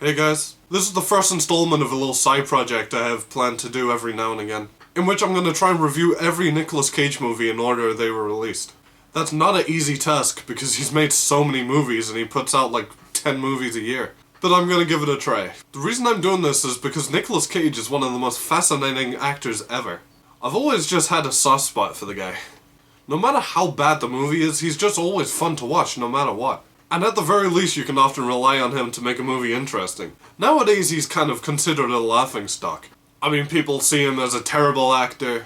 Hey guys, this is the first installment of a little side project I have planned to do every now and again, in which I'm going to try and review every Nicolas Cage movie in order they were released. That's not an easy task because he's made so many movies and he puts out like 10 movies a year. But I'm going to give it a try. The reason I'm doing this is because Nicolas Cage is one of the most fascinating actors ever. I've always just had a soft spot for the guy. No matter how bad the movie is, he's just always fun to watch no matter what. And at the very least you can often rely on him to make a movie interesting. Nowadays he's kind of considered a laughingstock. I mean, people see him as a terrible actor,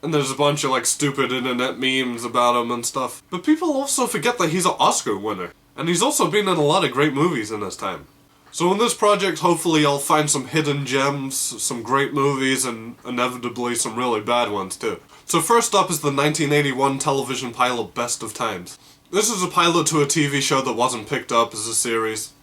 and there's a bunch of like stupid internet memes about him and stuff. But people also forget that he's an Oscar winner. And he's also been in a lot of great movies in his time. So in this project, hopefully I'll find some hidden gems, some great movies, and inevitably some really bad ones too. So first up is the 1981 television pilot Best of Times. This is a pilot to a TV show that wasn't picked up as a series,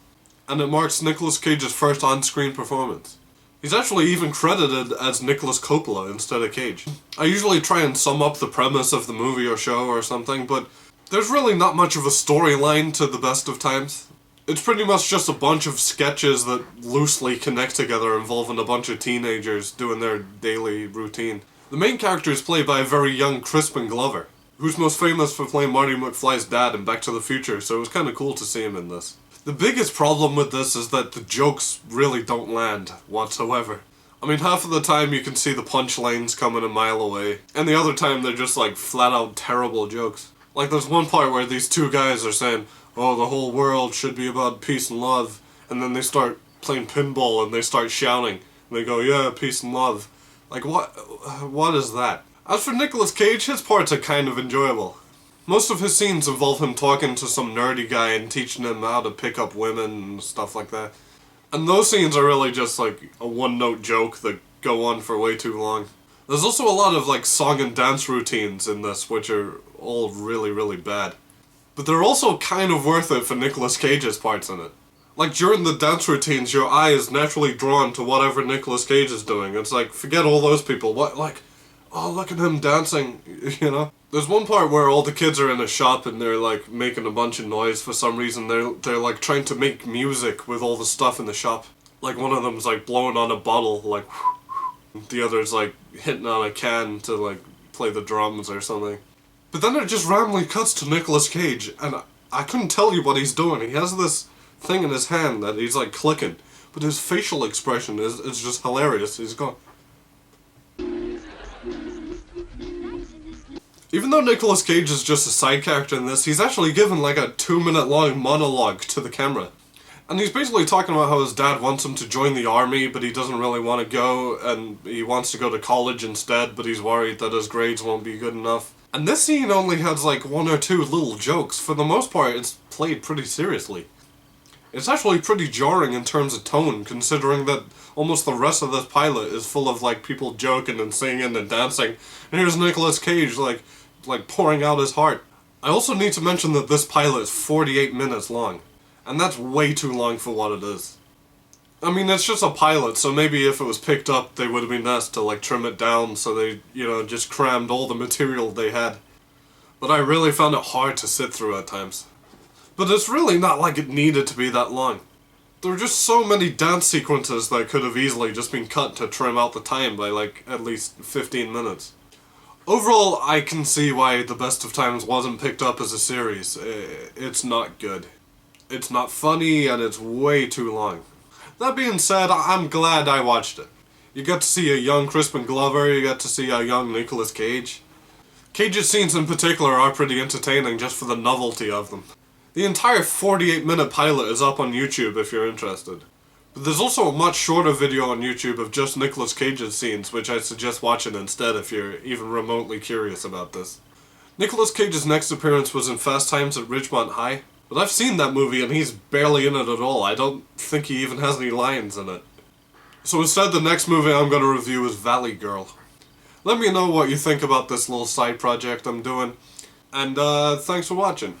and it marks Nicolas Cage's first on-screen performance. He's actually even credited as Nicolas Coppola instead of Cage. I usually try and sum up the premise of the movie or show or something, but there's really not much of a storyline to the Best of Times. It's pretty much just a bunch of sketches that loosely connect together involving a bunch of teenagers doing their daily routine. The main character is played by a very young Crispin Glover, who's most famous for playing Marty McFly's dad in Back to the Future, so it was kinda cool to see him in this. The biggest problem with this is that the jokes really don't land whatsoever. I mean, half of the time you can see the punchlines coming a mile away, and the other time they're just like flat out terrible jokes. Like there's one part where these two guys are saying, oh, the whole world should be about peace and love, and then they start playing pinball and they start shouting, and they go, yeah, peace and love. Like what is that? As for Nicolas Cage, his parts are kind of enjoyable. Most of his scenes involve him talking to some nerdy guy and teaching him how to pick up women and stuff like that. And those scenes are really just like a one-note joke that go on for way too long. There's also a lot of like song and dance routines in this, which are all really, really bad. But they're also kind of worth it for Nicolas Cage's parts in it. Like during the dance routines, your eye is naturally drawn to whatever Nicolas Cage is doing. It's like, forget all those people, what, like, oh, look at him dancing, you know? There's one part where all the kids are in a shop and they're like making a bunch of noise for some reason. They're like trying to make music with all the stuff in the shop. Like one of them's like blowing on a bottle, like the other's like hitting on a can to like play the drums or something. But then it just randomly cuts to Nicolas Cage and I couldn't tell you what he's doing. He has this thing in his hand that he's like clicking, but his facial expression is just hilarious. He's going... Even though Nicolas Cage is just a side character in this, he's actually given like a 2-minute long monologue to the camera. And he's basically talking about how his dad wants him to join the army, but he doesn't really want to go, and he wants to go to college instead, but he's worried that his grades won't be good enough. And this scene only has like 1 or 2 little jokes. For the most part, it's played pretty seriously. It's actually pretty jarring in terms of tone, considering that almost the rest of this pilot is full of like people joking and singing and dancing. And here's Nicolas Cage like pouring out his heart. I also need to mention that this pilot is 48 minutes long. And that's way too long for what it is. I mean, it's just a pilot, so maybe if it was picked up, they would have been asked to like trim it down so they, you know, just crammed all the material they had. But I really found it hard to sit through at times. But it's really not like it needed to be that long. There are just so many dance sequences that could have easily just been cut to trim out the time by like at least 15 minutes. Overall, I can see why The Best of Times wasn't picked up as a series. It's not good. It's not funny, and it's way too long. That being said, I'm glad I watched it. You get to see a young Crispin Glover, you get to see a young Nicolas Cage. Cage's scenes in particular are pretty entertaining just for the novelty of them. The entire 48-minute pilot is up on YouTube if you're interested. But there's also a much shorter video on YouTube of just Nicolas Cage's scenes, which I'd suggest watching instead if you're even remotely curious about this. Nicolas Cage's next appearance was in Fast Times at Ridgemont High, but I've seen that movie and he's barely in it at all. I don't think he even has any lines in it. So instead, the next movie I'm going to review is Valley Girl. Let me know what you think about this little side project I'm doing, and thanks for watching.